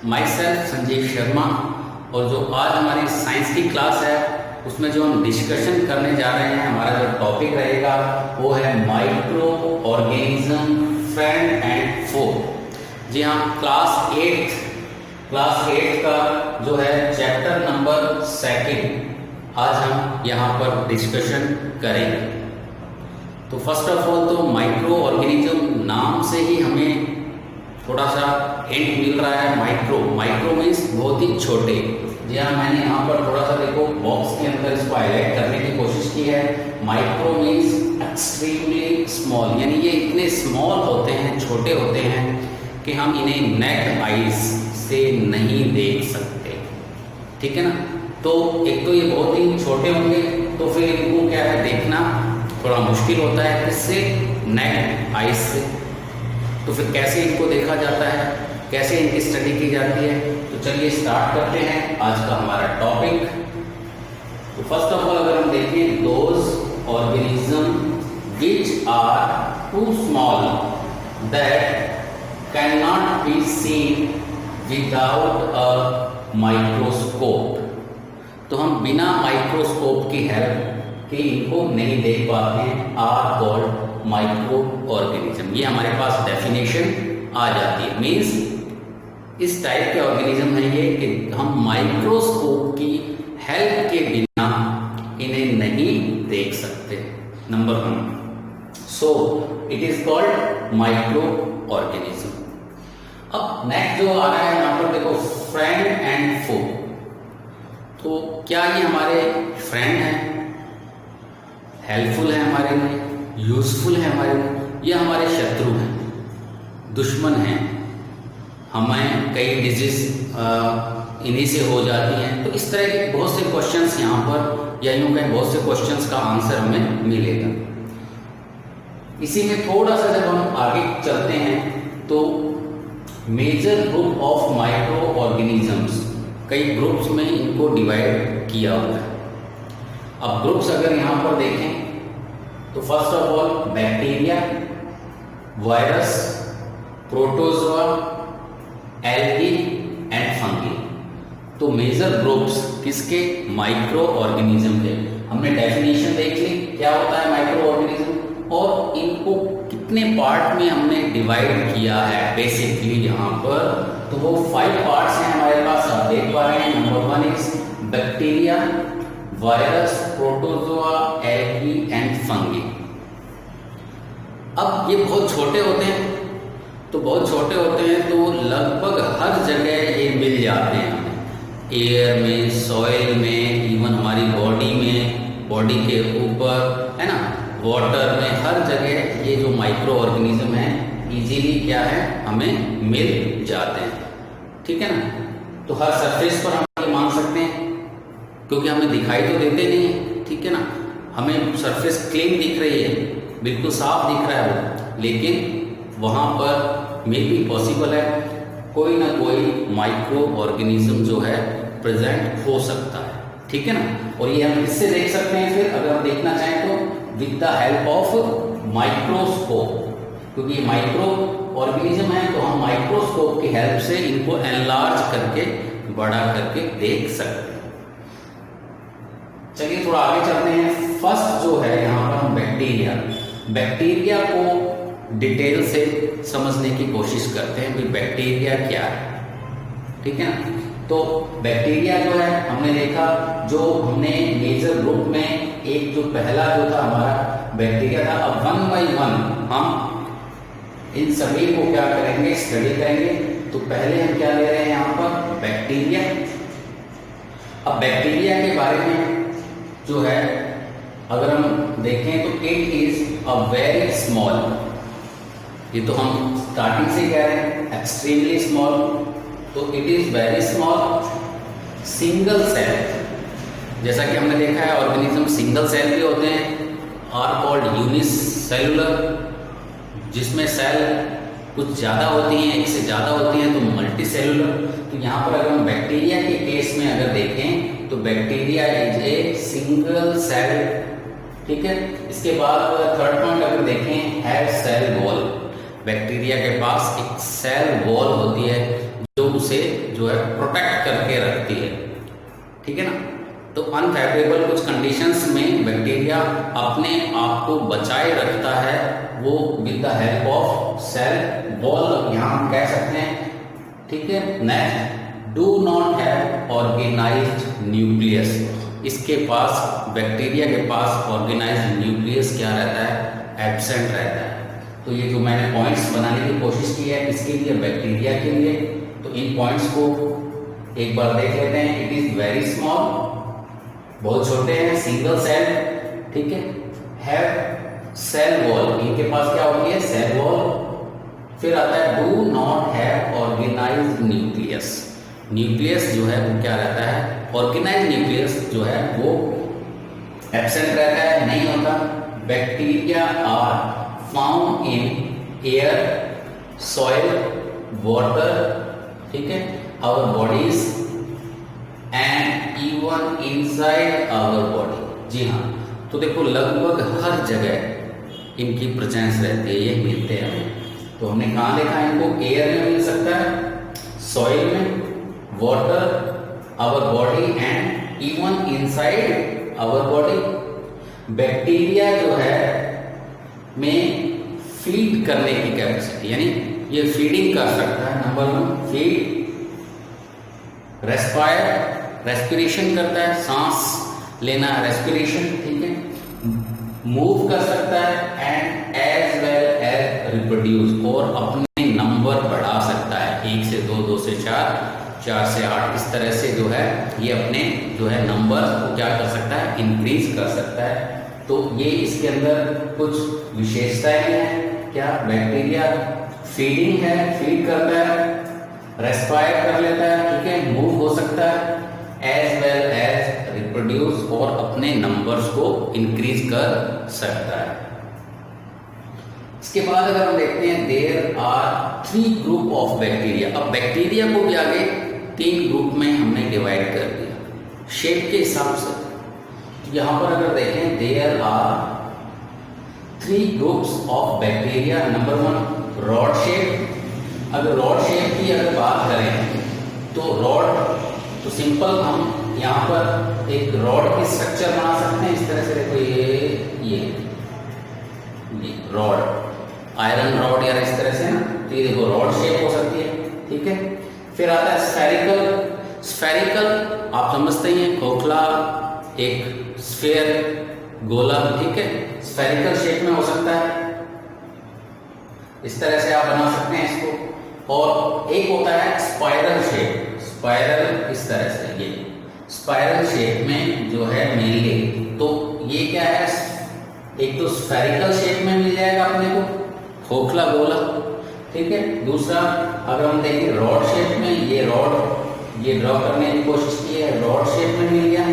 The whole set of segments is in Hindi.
My self Sanjeev Sharma. और जो आज हमारी साइंस की क्लास है उसमें जो हम डिस्कशन करने जा रहे हैं, हमारा जो टॉपिक रहेगा वो है माइक्रो ऑर्गेनिज्म फ्रेंड एंड फो। जी हाँ, क्लास 8 का जो है चैप्टर नंबर 2 आज हम यहाँ पर डिस्कशन करेंगे। तो फर्स्ट ऑफ ऑल तो माइक्रो ऑर्गेनिज्म नाम से ही हमें थोड़ा सा हिंट मिल रहा है। माइक्रो मीन्स बहुत ही छोटे। जी हाँ, मैंने यहाँ पर थोड़ा सा देखो बॉक्स के अंदर इसको हाईलाइट करने की कोशिश की है। माइक्रो मीन्स एक्सट्रीमली स्मॉल, यानी ये इतने स्मॉल होते हैं, छोटे होते हैं कि हम इन्हें नेक्ड आईज से नहीं देख सकते। ठीक है ना। तो एक तो ये बहुत ही छोटे होंगे, तो फिर इनको क्या है देखना थोड़ा मुश्किल होता है, किससे? नेक्ड आईज से। तो फिर कैसे इनको देखा जाता है, कैसे इनकी स्टडी की जाती है? तो चलिए स्टार्ट करते हैं आज का हमारा टॉपिक। तो फर्स्ट ऑफ ऑल अगर हम देखें, those organism which are too small that can not be seen without a microscope. तो हम बिना माइक्रोस्कोप की हेल्प के इनको नहीं देख पाते हैं, आर कॉल्ड माइक्रो ऑर्गेनिज्म। ये हमारे पास डेफिनेशन आ जाती है। मीन्स इस टाइप के ऑर्गेनिज्म है ये कि हम माइक्रोस्कोप की हेल्प के बिना इन्हें नहीं देख सकते। Number 1, so it is called micro organism. अब नेक्स्ट जो आ रहा है यहाँ पर देखो, फ्रेंड एंड फो। तो क्या ये हमारे फ्रेंड हैं, हेल्पफुल है हमारे लिए, यूजफुल है हमारे लिए? ये हमारे शत्रु हैं, दुश्मन हैं, हमें कई डिजीज इन्हीं से हो जाती हैं। तो इस तरह के बहुत से क्वेश्चंस यहाँ पर, या यूँ कहें बहुत से क्वेश्चंस का आंसर हमें मिलेगा। इसी में थोड़ा सा जब हम आगे चलते हैं तो major group of micro organisms, कई ग्रुप्स में इनको डिवाइड किया हुआ है। अब ग्रुप्स अगर यहाँ पर देखें तो first of all bacteria, virus, protozoa, algae and fungi. तो मेजर ग्रुप्स किसके? माइक्रो ऑर्गेनिज्म के। हमने डेफिनेशन देख ली क्या होता है माइक्रो ऑर्गेनिज्म, और इनको कितने पार्ट में हमने डिवाइड किया है बेसिकली यहाँ पर। तो वो 5 पार्ट्स हैं हमारे पास, आप देख पा रहे हैं। Number 1 is bacteria, virus, protozoa, algae and fungi. अब ये बहुत छोटे होते हैं, तो बहुत छोटे होते हैं तो लगभग हर जगह ये मिल जाते हैं, एयर में, सॉइल में, इवन हमारी बॉडी में, बॉडी के ऊपर, है ना, वाटर में, हर जगह ये जो माइक्रो ऑर्गेनिज्म है इजीली क्या है हमें मिल जाते हैं। ठीक है ना। तो हर सरफेस पर हम ये मान सकते हैं, क्योंकि हमें दिखाई तो देते नहीं है। ठीक है ना, हमें सरफेस क्लीन दिख रही है, बिल्कुल साफ दिख रहा है वो, लेकिन वहाँ पर मे बी पॉसिबल है कोई ना कोई माइक्रो ऑर्गेनिज्म जो है प्रेजेंट हो सकता है। ठीक है ना। और ये हम किससे देख सकते हैं फिर, अगर हम देखना चाहें तो with the help of microscope, क्योंकि ये माइक्रो ऑर्गेनिज्म है तो हम माइक्रोस्कोप की हेल्प से इनको एनलार्ज करके, बड़ा करके देख सकते हैं। चलिए थोड़ा आगे चलते हैं। फर्स्ट जो है यहाँ पर हम बैक्टीरिया को डिटेल से समझने की कोशिश करते हैं कि बैक्टीरिया क्या है। ठीक है ना। तो बैक्टीरिया जो है हमने देखा, जो हमने मेजर ग्रुप में एक जो पहला जो था हमारा बैक्टीरिया था। अब 1 बाय 1 हम इन सभी को क्या करेंगे, स्टडी करेंगे। तो पहले हम क्या ले रहे हैं यहाँ पर, बैक्टीरिया। अब बैक्टीरिया के बारे में जो है अगर हम देखें तो it is a very small, ये तो हम स्टार्टिंग से कह रहे हैं, एक्सट्रीमली स्मॉल। तो it is very small single cell. जैसा कि हमने देखा है ऑर्गेनिज्म सिंगल सेल भी होते हैं, आर कॉल्ड यूनिसेलुलर, जिसमें सेल कुछ ज़्यादा होती हैं, एक से ज़्यादा होती हैं तो मल्टी सेलुलर। तो यहाँ पर अगर हम बैक्टीरिया के केस में अगर देखें तो bacteria is a single cell. ठीक है। इसके बाद थर्ड पॉइंट अगर देखें, हैव सेल वॉल। बैक्टीरिया के पास एक सेल वॉल होती है जो उसे जो है प्रोटेक्ट करके रखती है, ठीक है ना। तो अनफेवरेबल कुछ कंडीशंस में बैक्टीरिया अपने आप को बचाए रखता है, वो with the help of cell wall, यहाँ हम कह सकते हैं, ठीक है। Next, do not have organised nucleus, इसके पास, बैक्टीरिया के पास ऑर्गेनाइज्ड न्यूक्लियस क्या रहता है, एब्सेंट रहता है। तो ये जो मैंने पॉइंट्स बनाने की कोशिश की है इसके लिए, बैक्टीरिया के लिए, तो इन पॉइंट्स को एक बार देख लेते हैं। इट इज वेरी स्मॉल, बहुत छोटे हैं, सिंगल सेल, ठीक है। हैव सेल वॉल, इनके पास क्या होती है, सेल वॉल। फिर आता है do not have organised nucleus, nucleus जो है वो क्या रहता है, ऑर्गेनाइज्ड न्यूक्लियस जो है वो एब्सेंट रहता है, नहीं होता। Bacteria are found in air, soil, water, ठीक है, our bodies and even inside our body. जी हाँ, तो देखो लगभग हर जगह इनकी प्रेजेंस रहती है, ये मिलते हैं। तो हमने कहाँ देखा इनको, एयर में मिल सकता है, सॉइल में, water, our body and even inside our body. Bacteria जो है में फीड करने की कैपेसिटी, यानी ये फीडिंग कर सकता है। नंबर 1 फीड, रेस्पायर, रेस्पिरेशन करता है, सांस लेना, रेस्पिरेशन, ठीक है। मूव कर सकता है and as well as reproduce, और अपने नंबर बढ़ा सकता है, 1 से 2, 2 से 4, 4 से 8, इस तरह से जो है ये अपने जो है नंबर को क्या कर सकता है, इंक्रीज कर सकता है। तो ये इसके अंदर कुछ विशेषताएं हैं। क्या, बैक्टीरिया फीडिंग है, फीड करता है, रेस्पायर कर लेता है, ठीक है, मूव हो सकता है, एज वेल एज रिप्रोड्यूस, और अपने नंबर्स को इंक्रीज कर सकता है। इसके बाद अगर हम देखते हैं, there are 3 group of bacteria. अब बैक्टीरिया को भी आगे 3 ग्रुप में हमने डिवाइड कर दिया शेप के हिसाब से। यहां पर अगर देखें, there are 3 groups of bacteria. Number 1 rod shape. अगर रॉड शेप की अगर बात करें तो रॉड, तो सिंपल हम यहाँ पर एक रॉड की स्ट्रक्चर बना सकते हैं इस तरह से। देखो ये रॉड, आयरन रॉड या इस तरह से ना, तो ये देखो रॉड शेप हो सकती है, ठीक है। फिर आता है स्फेरिकल। स्फेरिकल आप समझते ही हैं, खोखला, एक स्फेयर, गोला, ठीक है, स्फेरिकल शेप में हो सकता है, इस तरह से आप बना सकते हैं इसको। और एक होता है स्पाइरल शेप, स्पाइरल इस तरह से, ये स्पाइरल शेप में जो है मेनली, तो ये क्या है, एक तो स्फेरिकल शेप में मिल जाएगा अपने को, खोखला गोला, ठीक है। दूसरा अगर हम देखें रॉड शेप में, ये रॉड, ये ड्रॉ करने की कोशिश की है, रॉड शेप में मिल गया।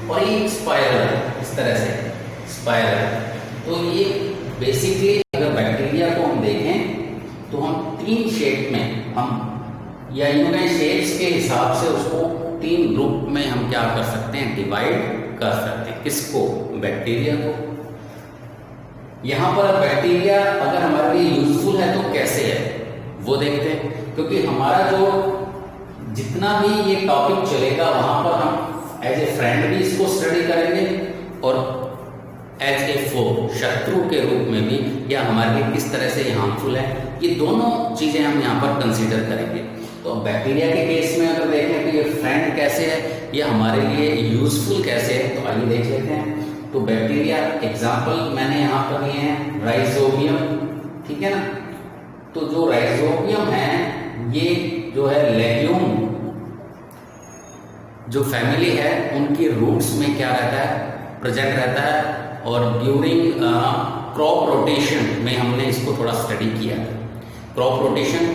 और ये स्पाइरल इस तरह से, स्पाइरल। तो ये बेसिकली अगर बैक्टीरिया को हम देखें तो हम 3 शेप में, हम या इनके शेप्स के हिसाब से उसको 3 ग्रुप में हम क्या कर सकते हैं, डिवाइड कर सकते हैं। किसको, बैक्टीरिया को। यहां पर बैक्टीरिया अगर हमारे लिए यूजफुल है तो कैसे है वो देखते हैं, क्योंकि हमारा जो जितना भी ये टॉपिक चलेगा वहां पर हम एज ए फ्रेंड भी इसको स्टडी करेंगे और एज ए फो, शत्रु के रूप में भी, या हमारे लिए किस तरह से हार्मफुल है, ये दोनों चीजें हम यहाँ पर कंसीडर करेंगे। तो बैक्टीरिया के केस में अगर देखें तो ये फ्रेंड कैसे है, ये हमारे लिए यूजफुल कैसे है, तो आइए देख लेते हैं। तो बैक्टीरिया एग्जाम्पल मैंने यहाँ पर लिए हैं, राइजोबियम, ठीक है ना। तो जो राइजोबियम है ये जो है लेग्यूम जो फैमिली है उनकी रूट्स में क्या रहता है, प्रेजेंट रहता है। और ड्यूरिंग क्रॉप रोटेशन में हमने इसको थोड़ा स्टडी किया। क्रॉप रोटेशन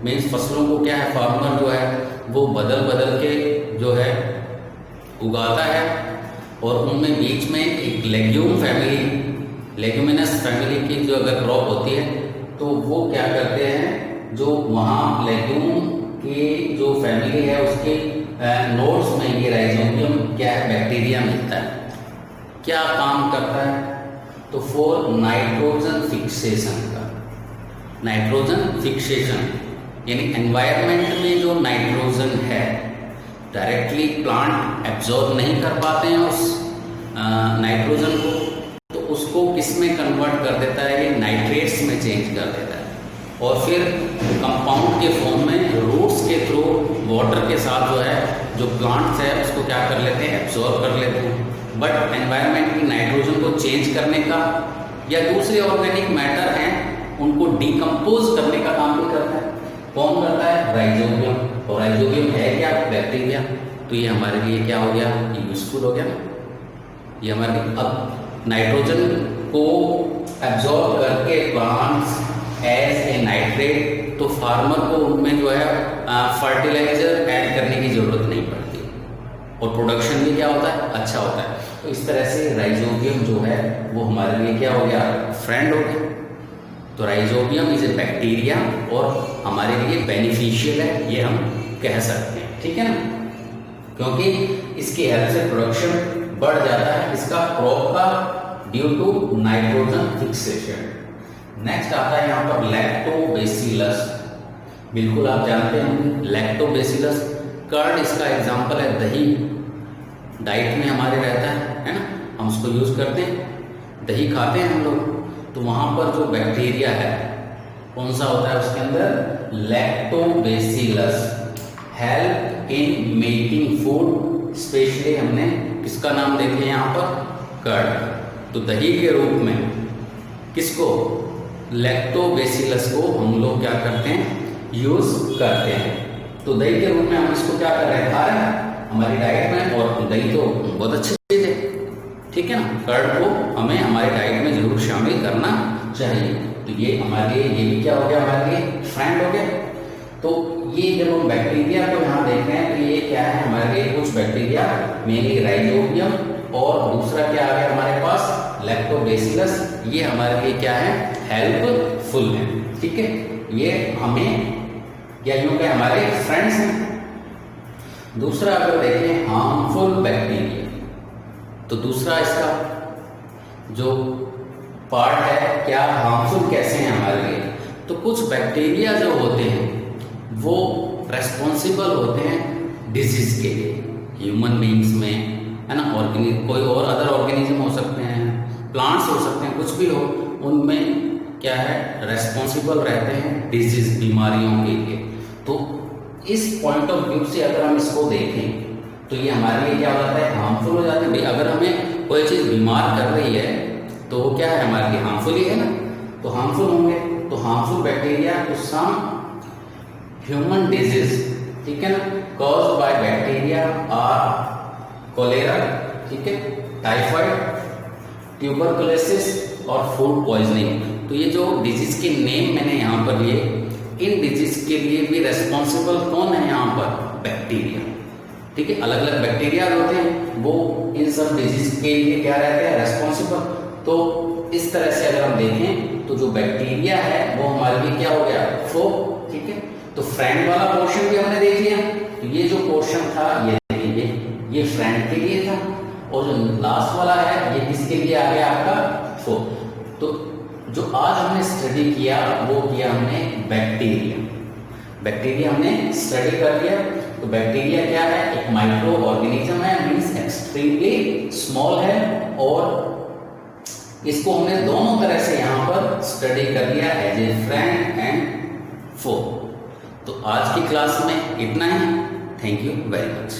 मीन्स फसलों को क्या है, फार्मर जो है वो बदल बदल के जो है उगाता है, और उनमें बीच में एक लेग्यूम फैमिली, लेग्यूमिनस फैमिली की जो अगर क्रॉप होती है तो वो क्या करते हैं, जो वहाँ लेग्यूम की जो फैमिली है उसके नोड्स में ये राइजोबियम क्या है, बैक्टीरिया मिलता है। क्या काम करता है, तो फॉर नाइट्रोजन फिक्सेशन का, नाइट्रोजन फिक्सेशन, यानी एनवायरनमेंट में जो नाइट्रोजन है डायरेक्टली प्लांट एब्जॉर्ब नहीं कर पाते हैं उस नाइट्रोजन को, तो उसको किस में कन्वर्ट कर देता है, ये नाइट्रेट्स में चेंज कर देता है और फिर कंपाउंड के फॉर्म में रूट्स के थ्रू वाटर के साथ जो है जो प्लांट्स है उसको क्या कर लेते हैं, एब्जॉर्ब कर लेते हैं। बट एनवायरनमेंट की नाइट्रोजन को चेंज करने का या दूसरे ऑर्गेनिक मैटर हैं उनको डिकम्पोज करने का काम भी करता है। कौन करता है, राइजोबियम। और राइजोबियम है क्या, बैक्टीरिया। तो ये हमारे लिए क्या हो गया, यूजफुल हो गया ना। ये हमारे अब नाइट्रोजन को एब्जॉर्ब करके प्लांट्स एज ए नाइट्रेट, तो फार्मर को उनमें जो है फर्टिलाइजर ऐड करने की जरूरत नहीं पड़ती और प्रोडक्शन भी क्या होता है, अच्छा होता है। तो इस तरह से राइजोबियम जो है वो हमारे लिए क्या हो गया, फ्रेंड हो गया। तो राइजोबियम इज ए बैक्टीरिया और हमारे लिए बेनिफिशियल है, ये हम कह सकते हैं, ठीक है ना, क्योंकि इसकी हेल्प से प्रोडक्शन बढ़ जाता है इसका क्रॉप का due to nitrogen fixation. Next आता है यहाँ पर लैक्टोबैसिलस। बिल्कुल आप जानते हैं लैक्टोबैसिलस, कर्ड इसका एग्जांपल है। दही डाइट में हमारे रहता है ना, हम उसको यूज करते हैं, दही खाते हैं हम लोग, तो वहां पर जो बैक्टीरिया है कौन सा होता है उसके अंदर, lactobacillus, help in making food. Specially हमने किसका नाम देखे यहाँ पर, कर्ड। तो दही के रूप में किसको, लैक्टोबैसिलस को हम लोग क्या करते हैं, यूज करते हैं। तो दही के रूप में हम इसको क्या कर रहे हैं, खा रहे हैं हमारी डाइट में, और दही तो बहुत अच्छी चीज है, ठीक है ना। कर्ड को हमें हमारी डाइट में जरूर शामिल करना चाहिए। तो ये हमारे लिए, ये भी क्या हो गया, हमारे लिए फ्रेंड हो गया। तो ये जब हम बैक्टीरिया को यहाँ देख रहे हैं तो ये क्या है, हमारे लिए कुछ बैक्टीरिया, मेनली राइजोबियम, और दूसरा क्या आ गया हमारे पास, लैक्टोबैसिलस। ये हमारे लिए क्या है, हेल्पफुल है, ठीक है। ये हमें या यूं कहें हमारे फ्रेंड्स हैं। दूसरा अगर देखें हार्मफुल बैक्टीरिया, तो दूसरा इसका जो पार्ट है, क्या हार्मफुल कैसे हैं हमारे लिए। तो कुछ बैक्टीरिया जो होते हैं वो रेस्पॉन्सिबल होते हैं डिजीज के लिए, ह्यूमन बींग्स में, है ना, ऑर्गेनिक कोई और अदर ऑर्गेनिज्म हो सकते हैं, प्लांट्स हो सकते हैं, कुछ भी हो, उनमें क्या है, रेस्पॉन्सिबल रहते हैं डिजीज, बीमारियों के लिए। तो इस पॉइंट ऑफ व्यू से अगर हम इसको देखें तो ये हमारे लिए क्या हो जाता है, हार्मफुल हो जाते हैं। भाई अगर हमें कोई चीज़ बीमार कर रही है तो वो क्या है, हमारे लिए हार्मफुल ही है ना, तो हार्मफुल होंगे। तो harmful bacteria to some human disease, ठीक है ना, caused by bacteria are cholera, ठीक है, टाइफाइड, ट्यूबरकुलोसिस और फूड पॉइजनिंग। तो ये जो डिजीज के नेम मैंने यहाँ पर लिए, इन डिजीज के लिए भी रेस्पॉन्सिबल कौन है यहाँ पर, बैक्टीरिया, ठीक है। अलग अलग बैक्टीरिया होते हैं, वो इन सब डिजीज के लिए क्या रहते हैं, रेस्पॉन्सिबल। तो इस तरह से अगर हम देखें तो जो बैक्टीरिया है वो हमारे लिए क्या हो गया, फो, ठीक है। तो फ्रेंड वाला पोर्शन भी हमने देख लिया। तो ये जो पोर्शन था ये फ्रेंड के लिए था, और जो लास्ट वाला है ये किसके लिए आ गया, आपका फो। तो जो आज हमने स्टडी किया वो किया हमने बैक्टीरिया हमने स्टडी कर लिया। तो बैक्टीरिया क्या है, एक माइक्रो ऑर्गेनिज्म है, मींस एक्सट्रीमली स्मॉल है, और इसको हमने दोनों तरह से यहाँ पर स्टडी कर लिया, as a friend and foe. तो आज की क्लास में इतना ही। Thank you very much.